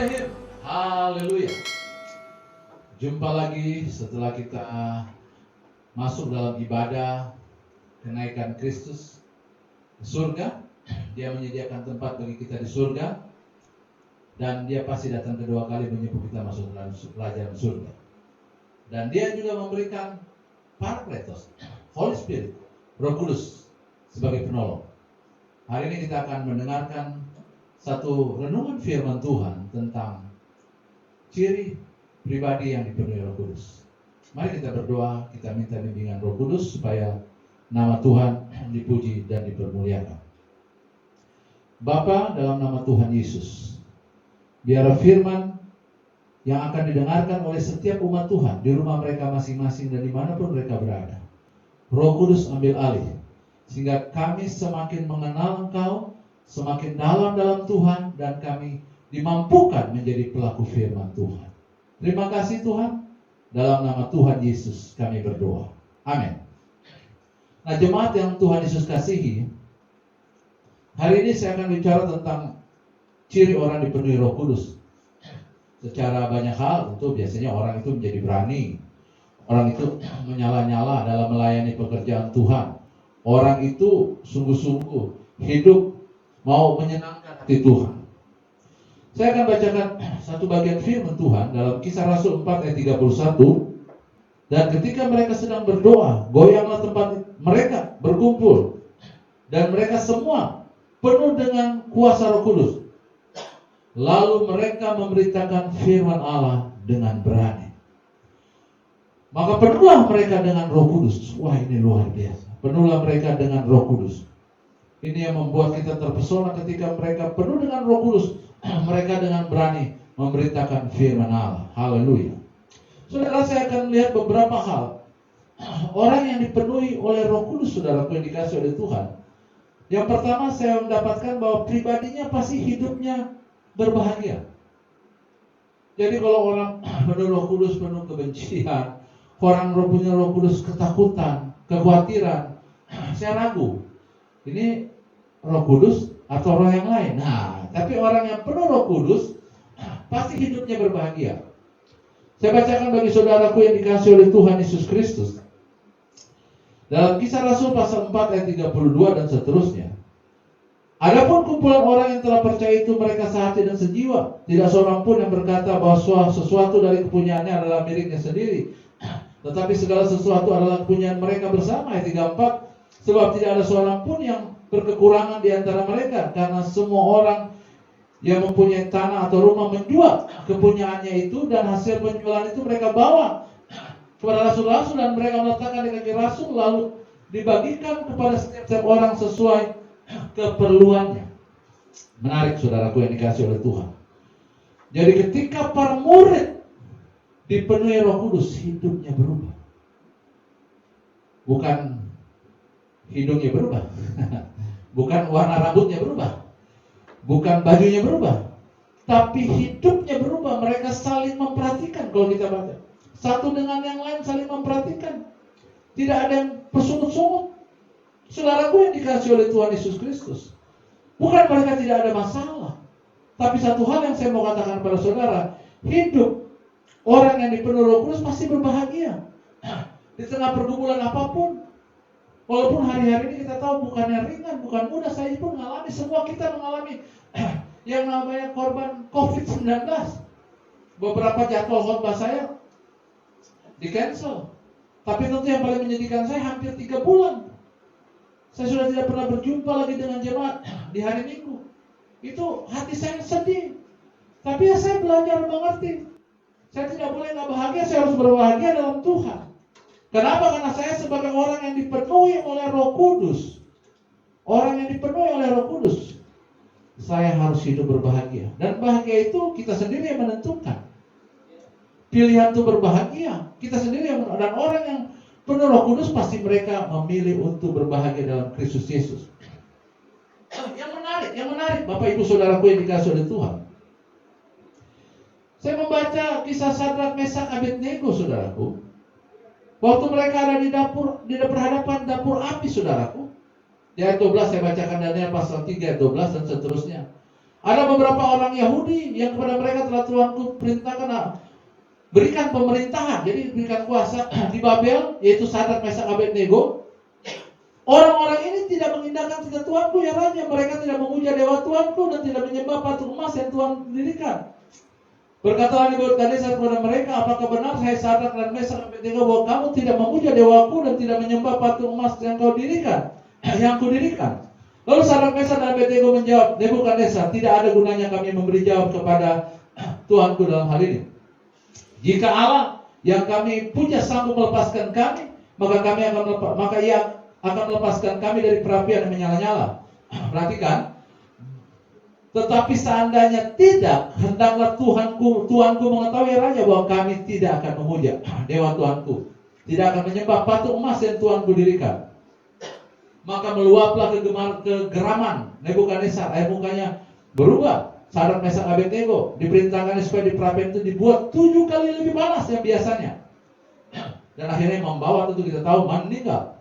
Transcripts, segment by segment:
Amin. Haleluya. Jumpa lagi setelah kita masuk dalam ibadah kenaikan Kristus ke surga. Dia menyediakan tempat bagi kita di surga, dan dia pasti datang kedua kali menyebut kita masuk dalam pelajaran surga. Dan dia juga memberikan Parakletos, Holy Spirit, Roh Kudus sebagai penolong. Hari ini kita akan mendengarkan satu renungan firman Tuhan tentang ciri pribadi yang dipenuhi Roh Kudus. Mari kita berdoa, kita minta bimbingan Roh Kudus supaya nama Tuhan dipuji dan dipermuliakan. Bapa, dalam nama Tuhan Yesus, biar firman yang akan didengarkan oleh setiap umat Tuhan di rumah mereka masing-masing dan dimanapun mereka berada, Roh Kudus ambil alih, sehingga kami semakin mengenal Engkau, semakin dalam Tuhan, dan kami dimampukan menjadi pelaku firman Tuhan. Terima kasih Tuhan, dalam nama Tuhan Yesus kami berdoa. Amin. Nah, jemaat yang Tuhan Yesus kasihi, hari ini saya akan bicara tentang ciri orang dipenuhi Roh Kudus. Secara banyak hal, tentu biasanya orang itu menjadi berani, orang itu menyala-nyala dalam melayani pekerjaan Tuhan, orang itu sungguh-sungguh hidup mau menyenangkan hati Tuhan. Saya akan bacakan satu bagian firman Tuhan dalam Kisah Rasul 4 ayat 31. Dan ketika mereka sedang berdoa, goyanglah tempat mereka berkumpul, dan mereka semua penuh dengan kuasa Roh Kudus. Lalu mereka memberitakan firman Allah dengan berani. Maka penuhlah mereka dengan Roh Kudus. Wah, ini luar biasa. Penuhlah mereka dengan Roh Kudus. Ini yang membuat kita terpesona ketika mereka penuh dengan Roh Kudus. Mereka dengan berani memberitakan firman Allah. Haleluya. Saudara, saya akan melihat beberapa hal. Orang yang dipenuhi oleh Roh Kudus, saudara, yang dikasih oleh Tuhan. Yang pertama, saya mendapatkan bahwa pribadinya pasti hidupnya berbahagia. Jadi kalau orang penuh Roh Kudus, penuh kebencian, orang punya Roh Kudus ketakutan, kekhawatiran, saya ragu, ini Roh Kudus atau roh yang lain. Nah, tapi orang yang penuh Roh Kudus pasti hidupnya berbahagia. Saya bacakan bagi saudaraku yang dikasih oleh Tuhan Yesus Kristus. Dalam Kisah Rasul pasal 4 ayat 32 dan seterusnya. Adapun kumpulan orang yang telah percaya itu mereka sehati dan sejiwa. Tidak seorang pun yang berkata bahwa sesuatu dari kepunyaannya adalah miliknya sendiri. Tetapi segala sesuatu adalah kepunyaan mereka bersama. Ayat 34. Sebab tidak ada seorang pun yang berkekurangan di antara mereka. Karena semua orang yang mempunyai tanah atau rumah menjual kepunyaannya itu, dan hasil penjualan itu mereka bawa kepada rasul-rasul, dan mereka meletakkan di kaki rasul, lalu dibagikan kepada setiap orang sesuai keperluannya. Menarik, saudaraku yang dikasih oleh Tuhan. Jadi ketika para murid dipenuhi Roh Kudus, hidupnya berubah. Bukan hidungnya berubah, bukan warna rambutnya berubah, bukan bajunya berubah, tapi hidupnya berubah. Mereka saling memperhatikan. Kalau kita baca, satu dengan yang lain saling memperhatikan. Tidak ada yang bersungut-sungut. Saudaraku yang dikasih oleh Tuhan Yesus Kristus, bukan mereka tidak ada masalah, tapi satu hal yang saya mau katakan pada saudara, hidup orang yang dipenuhi Roh Kudus pasti berbahagia. Di tengah pergumulan apapun, walaupun hari-hari ini kita tahu bukannya ringan, bukan mudah, saya pun mengalami, semua kita mengalami yang namanya korban COVID-19. Beberapa jadwal khotbah saya di cancel. Tapi tentu yang paling menyedihkan saya, hampir 3 bulan saya sudah tidak pernah berjumpa lagi dengan jemaat di hari Minggu. Itu hati saya sedih. Tapi ya saya belajar mengerti. Saya tidak boleh nggak bahagia, saya harus berbahagia dalam Tuhan. Kenapa? Karena saya sebagai orang yang dipenuhi oleh Roh Kudus. Orang yang dipenuhi oleh Roh Kudus, saya harus hidup berbahagia. Dan bahagia itu kita sendiri yang menentukan. Pilihan itu berbahagia, kita sendiri yang menentukan. Dan orang yang penuh Roh Kudus pasti mereka memilih untuk berbahagia dalam Kristus Yesus. Yang menarik, Bapak Ibu Saudaraku yang dikasih oleh Tuhan. Saya membaca kisah Sadrak, Mesak, Abednego, saudaraku. Waktu mereka ada di dapur, di berhadapan dapur api, saudaraku. Di ayat 12 saya bacakan Daniel pasal 3 ayat 12 dan seterusnya. Ada beberapa orang Yahudi yang kepada mereka telah Tuhanku perintahkan berikan pemerintahan, jadi berikan kuasa di Babel, yaitu Sadrak, Mesak, Abednego. Orang-orang ini tidak mengindahkan titah Tuhanku ya Raja. Mereka tidak memuja dewa Tuhanku dan tidak menyembah patung emas yang Tuhan dirikan. Berkatalah Nebukadnezar kepada mereka, apakah benar hai Sadrak dan Mesak dan Abednego bahwa kamu tidak memuja dewaku dan tidak menyembah patung emas yang kau dirikan, yang kudirikan? Lalu Sadrak, Mesak dan Abednego menjawab, Nebukadnezar, tidak ada gunanya kami memberi jawab kepada Tuhanku dalam hal ini. Jika Allah yang kami puja sanggup melepaskan kami, maka Ia akan melepaskan kami dari perapian yang menyala-nyala. Perhatikan. Tetapi seandainya tidak, hendaklah Tuhanku mengetahui Raja bahwa kami tidak akan memuja dewa Tuhanku, tidak akan menyembah patung emas yang Tuhanku dirikan. Maka meluaplah kegeraman Nebukadnezar, air mukanya berubah. Sadrak, Mesak, Abednego diperintahkan supaya di perapian itu dibuat 7 kali lebih panas yang biasanya. Dan akhirnya membawa, tentu kita tahu, meninggal.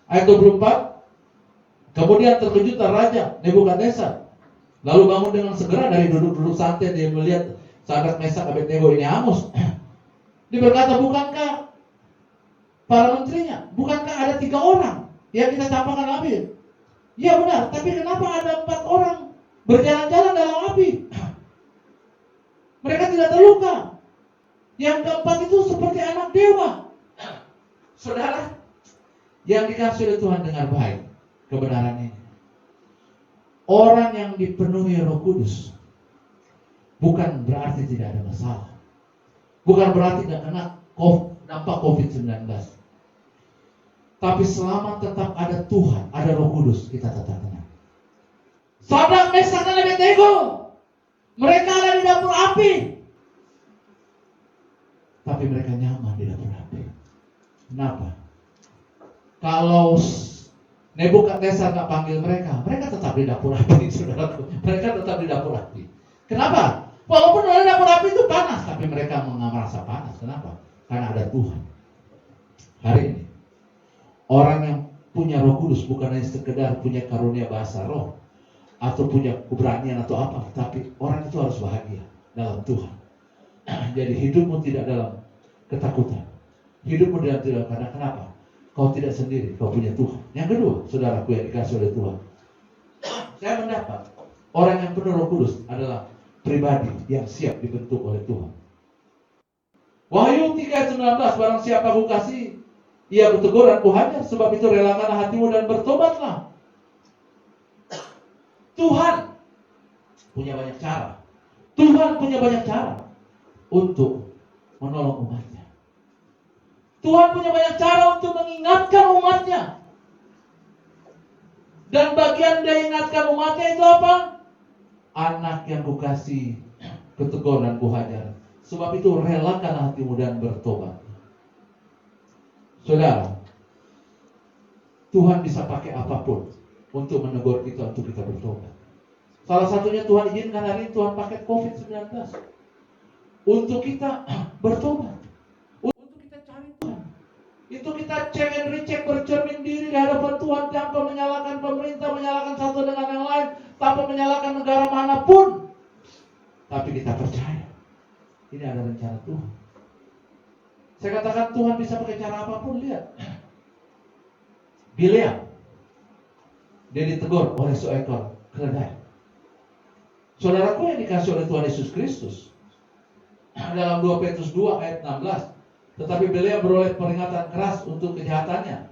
Ayat 24. Kemudian terkejutlah Raja Nebukadnezar, lalu bangun dengan segera dari duduk-duduk santai. Dia melihat Sadrak, Mesak, Abednego ini hangus. Dia berkata, bukankah para menterinya, bukankah ada 3 orang yang kita campakkan api? Ya benar, tapi kenapa ada 4 orang berjalan-jalan dalam api? Mereka tidak terluka. Yang keempat itu seperti anak dewa. Saudara, yang dikasih oleh Tuhan dengar baik kebenaran ini. Orang yang dipenuhi Roh Kudus bukan berarti tidak ada masalah. Bukan berarti tidak kena dampak COVID-19. Tapi selama tetap ada Tuhan, ada Roh Kudus, kita tetap tenang. Sadrak, Mesak dan Abednego, mereka ada di dapur api, tapi mereka nyaman di dapur api. Kenapa? Kalau Nebukadnezar nggak panggil mereka tetap di dapur api, saudaraku. Mereka tetap di dapur api. Kenapa? Walaupun ada dapur api itu panas, tapi mereka nggak merasa panas. Kenapa? Karena ada Tuhan. Hari ini, orang yang punya Roh Kudus bukan hanya sekedar punya karunia bahasa roh atau punya keberanian atau apa, tapi orang itu harus bahagia dalam Tuhan. Jadi hidupmu tidak dalam ketakutan, hidupmu tidak karena kenapa? Kau tidak sendiri, kau punya Tuhan. Yang kedua, saudaraku yang dikasih oleh Tuhan, saya mendapat orang yang penuh Roh Kudus adalah pribadi yang siap dibentuk oleh Tuhan. Wahyu 3:19, barang siapa aku kasih, ia kutegur dan kuhajar, sebab itu relakanlah hatimu dan bertobatlah. Tuhan punya banyak cara. Tuhan punya banyak cara untuk menolong umatnya. Tuhan punya banyak cara untuk mengingatkan umatnya. Dan bagian dia ingatkan umatnya itu apa? Anak yang kukasih, kutegur dan kuhajar. Sebab itu relakanlah hatimu dan bertobat. Saudara, Tuhan bisa pakai apapun untuk menegur kita, untuk kita bertobat. Salah satunya Tuhan izinkan hari ini Tuhan pakai COVID-19 untuk kita bertobat, untuk kita cari Tuhan, itu kita cek and recheck, bercermin diri di hadapan Tuhan tanpa menyalahkan pemerintah, menyalahkan satu dengan yang lain, tanpa menyalahkan negara manapun. Tapi kita percaya ini ada rencana Tuhan. Saya katakan Tuhan bisa pakai cara apapun. Lihat Bileam, dia ditegur oleh seekor keledai. Saudaraku yang dikasih oleh Tuhan Yesus Kristus, dalam 2 Petrus 2 ayat 16, tetapi Bileam beroleh peringatan keras untuk kejahatannya,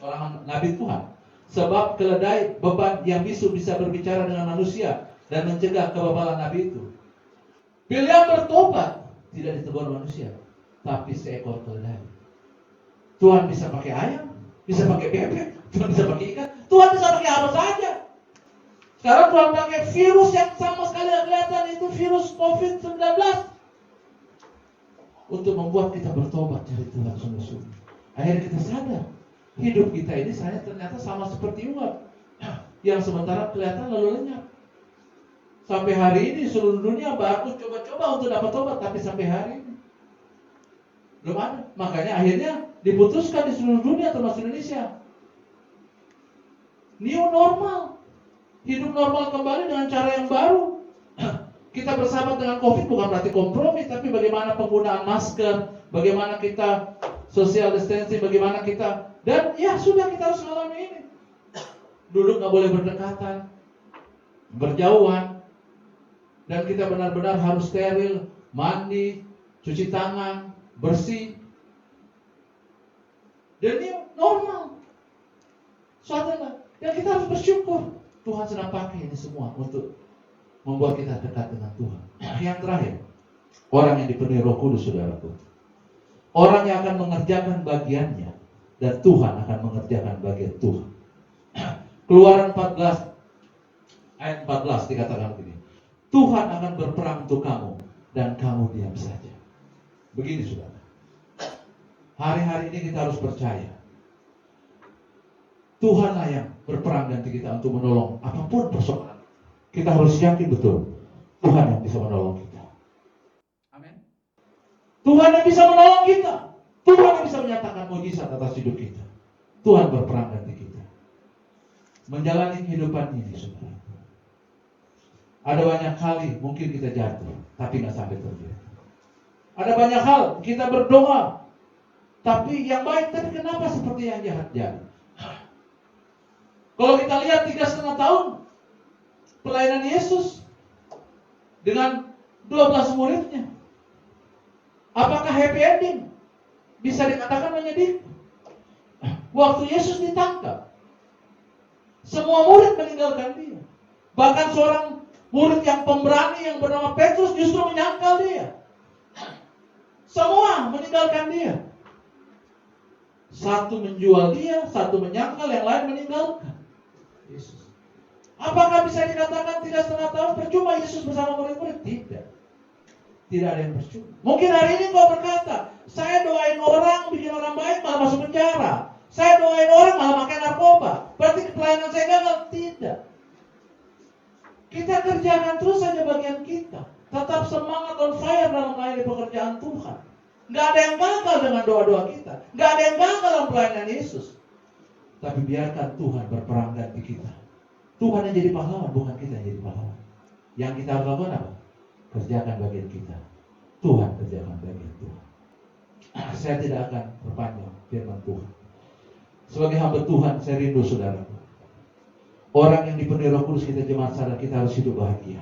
seorang nabi Tuhan. Sebab keledai beban yang bisu bisa berbicara dengan manusia dan mencegah kebebalan nabi itu. Bileam bertobat, tidak ditegur manusia, tapi seekor keledai. Tuhan bisa pakai ayam, bisa pakai bebek, Tuhan bisa pakai ikan, Tuhan bisa pakai apa saja. Sekarang Tuhan pakai virus yang sama sekali tidak kelihatan, itu virus COVID-19, untuk membuat kita bertobat dari Tuhan sungguh-sungguh. Akhirnya kita sadar, hidup kita ini ternyata sama seperti uap yang sementara kelihatan lalu lenyap. Sampai hari ini seluruh dunia baru coba-coba untuk dapat tobat, tapi sampai hari ini belum ada. Makanya akhirnya diputuskan di seluruh dunia termasuk Indonesia, new normal. hidup normal kembali dengan cara yang baru. Kita bersahabat dengan COVID bukan berarti kompromi, tapi bagaimana penggunaan masker, bagaimana kita social distancing, bagaimana kita, dan ya sudah, kita harus mengalami ini. Duduk nggak boleh berdekatan, berjauhan, dan kita benar-benar harus steril, mandi, cuci tangan, bersih. Dan ini normal. Saudara, dan kita harus bersyukur Tuhan sedang pakai ini semua untuk membuat kita dekat dengan Tuhan. Yang terakhir, orang yang dipenuhi Roh Kudus, saudaraku. Orang yang akan mengerjakan bagiannya, dan Tuhan akan mengerjakan bagian Tuhan. Keluaran 14 ayat 14 dikatakan begini. Tuhan akan berperang untuk kamu, dan kamu diam saja. Begini, saudara. Hari-hari ini kita harus percaya Tuhanlah yang berperang nanti kita untuk menolong apapun persoalan. Kita harus yakin betul Tuhan yang bisa menolong kita. Amin. Tuhan yang bisa menolong kita. Tuhan yang bisa menyatakan mujizat atas hidup kita. Tuhan berperang nanti kita. Menjalani kehidupan ini, saudara. Ada banyak kali mungkin kita jatuh, tapi nggak sampai terjadi. Ada banyak hal kita berdoa, tapi yang baik, tapi kenapa seperti yang jahat jadi? Kalau kita lihat 3,5 tahun pelayanan Yesus dengan 12 muridnya, apakah happy ending? Bisa dikatakan menyedihkan. Waktu Yesus ditangkap, semua murid meninggalkan dia. Bahkan seorang murid yang pemberani yang bernama Petrus justru menyangkal dia. Semua meninggalkan dia. Satu menjual dia, satu menyangkal, yang lain meninggalkan Yesus. Apakah bisa dikatakan 3,5 tahun percuma Yesus bersama murid-murid? Tidak. Tidak ada yang percuma. Mungkin hari ini kau berkata, saya doain orang, bikin orang baik, malah masuk penjara. Saya doain orang, malah makan narkoba. Berarti pelayanan saya gagal? Tidak. Kita kerjakan terus saja bagian kita. Tetap semangat on fire dalam melayani pekerjaan Tuhan. Nggak ada yang gagal dengan doa-doa kita. Nggak ada yang gagal dalam pelayanan Yesus. Tapi biarkan Tuhan berperang ganti kita. Tuhan yang jadi pahlawan, bukan kita yang jadi pahlawan. Yang kita harus lakukan apa? Kerjakan bagian kita. Tuhan kerjakan bagian Tuhan. Saya tidak akan perpanjang firman Tuhan. Sebagai hamba Tuhan, saya rindu saudara. Orang yang dipenuhi Roh Kudus, kita jemaat sadar, kita harus hidup bahagia.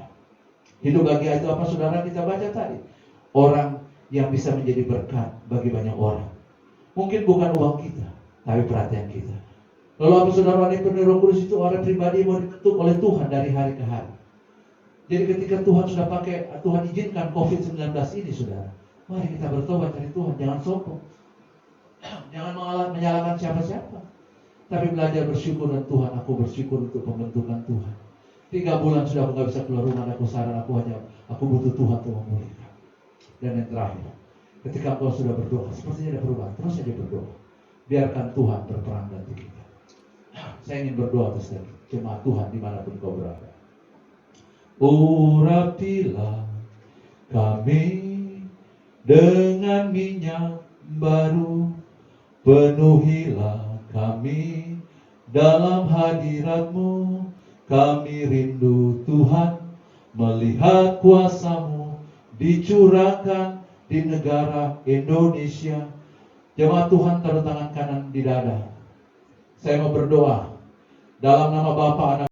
Hidup bahagia itu apa, saudara? Kita baca tadi. Orang yang bisa menjadi berkat bagi banyak orang. Mungkin bukan uang kita, tapi perhatian kita. Lalu apa, saudara? Dipenuhi Roh Kudus itu orang pribadi mau dibentuk oleh Tuhan dari hari ke hari. Jadi ketika Tuhan sudah pakai, Tuhan izinkan COVID-19 ini, saudara, mari kita bertobat dari Tuhan. Jangan sombong, jangan menyalahkan siapa-siapa, tapi belajar bersyukur. Dan Tuhan, aku bersyukur untuk pembentukan Tuhan. 3 bulan sudah aku gak bisa keluar rumah. Aku sadar aku butuh Tuhan untuk memulihkan. Dan yang terakhir, ketika engkau sudah berdoa, sepertinya ada perubahan, terus saja berdoa. Biarkan Tuhan berperang ganti kita. Saya ingin berdoa atas jemaat Tuhan dimanapun kau berada. Urapilah kami dengan minyak baru, penuhilah kami dalam hadirat-Mu. Kami rindu Tuhan melihat kuasa-Mu dicurahkan di negara Indonesia. Jemaat Tuhan, taruh tangan kanan di dada. Saya mau berdoa dalam nama Bapa, Anak,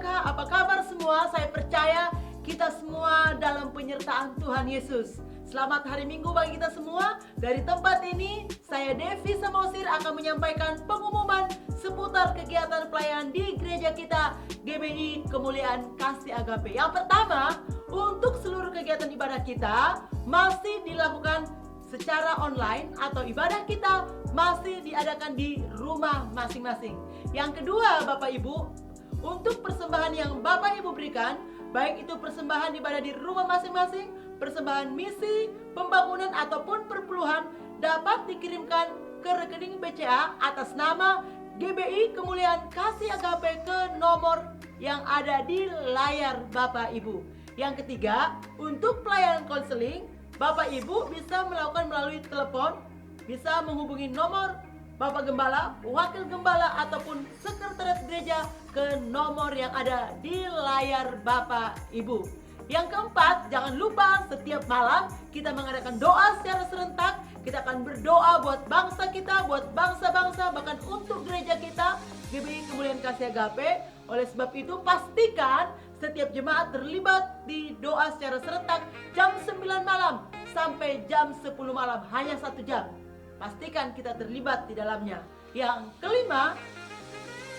Kakak, apa kabar semua? Saya percaya kita semua dalam penyertaan Tuhan Yesus. Selamat hari Minggu bagi kita semua. Dari tempat ini, saya Devi Samosir akan menyampaikan pengumuman seputar kegiatan pelayanan di gereja kita GBI Kemuliaan Kasih Agape. Yang pertama, untuk seluruh kegiatan ibadah kita masih dilakukan secara online atau ibadah kita masih diadakan di rumah masing-masing. Yang kedua, Bapak Ibu, untuk persembahan yang Bapak Ibu berikan, baik itu persembahan ibadah di rumah masing-masing, persembahan misi, pembangunan ataupun perpuluhan, dapat dikirimkan ke rekening BCA atas nama GBI Kemuliaan Kasih Agape ke nomor yang ada di layar Bapak Ibu. Yang ketiga, untuk pelayanan konseling, Bapak Ibu bisa melakukan melalui telepon, bisa menghubungi nomor Bapak Gembala, Wakil Gembala ataupun Sekretariat Gereja ke nomor yang ada di layar Bapak Ibu. Yang keempat, jangan lupa setiap malam kita mengadakan doa secara serentak. Kita akan berdoa buat bangsa kita, buat bangsa-bangsa, bahkan untuk gereja kita GBI Kemuliaan Kasih Agape. Oleh sebab itu pastikan setiap jemaat terlibat di doa secara serentak jam 9 malam sampai jam 10 malam, hanya 1 jam. Pastikan kita terlibat di dalamnya. Yang kelima,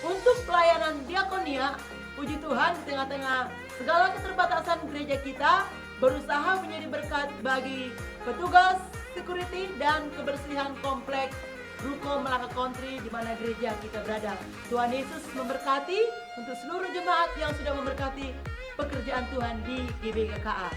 untuk pelayanan diakonia, puji Tuhan di tengah-tengah segala keterbatasan gereja kita berusaha menjadi berkat bagi petugas security dan kebersihan kompleks Ruko Melaka Country di mana gereja kita berada. Tuhan Yesus memberkati untuk seluruh jemaat yang sudah memberkati pekerjaan Tuhan di GBKKA.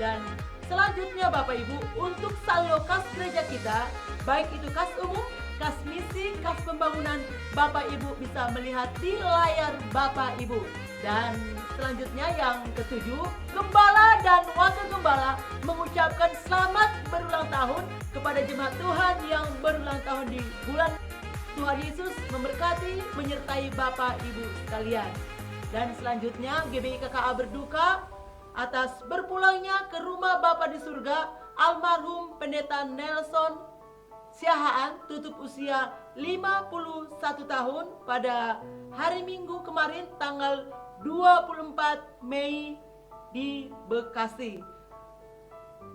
Dan selanjutnya Bapak Ibu, untuk saldo kas gereja kita, baik itu kas umum, kas misi, kas pembangunan, Bapak Ibu bisa melihat di layar Bapak Ibu. Dan selanjutnya yang ketujuh, Gembala dan Wakil Gembala mengucapkan selamat berulang tahun kepada jemaat Tuhan yang berulang tahun di bulan. Tuhan Yesus memberkati, menyertai Bapak Ibu sekalian. Dan selanjutnya GBI KKA berduka atas berpulangnya ke rumah Bapa di surga almarhum Pendeta Nelson Siahaan, tutup usia 51 tahun pada hari Minggu kemarin tanggal 24 Mei di Bekasi.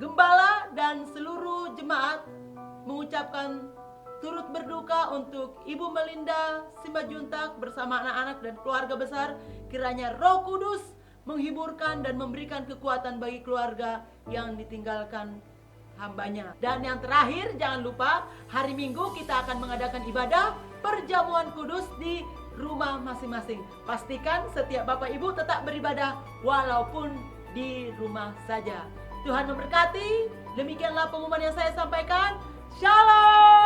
Gembala dan seluruh jemaat mengucapkan turut berduka untuk Ibu Melinda Simbajuntak bersama anak-anak dan keluarga besar. Kiranya Roh Kudus menghiburkan dan memberikan kekuatan bagi keluarga yang ditinggalkan hambanya. Dan yang terakhir, jangan lupa hari Minggu kita akan mengadakan ibadah perjamuan kudus di rumah masing-masing. Pastikan setiap Bapak Ibu tetap beribadah walaupun di rumah saja. Tuhan memberkati. Demikianlah pengumuman yang saya sampaikan. Shalom.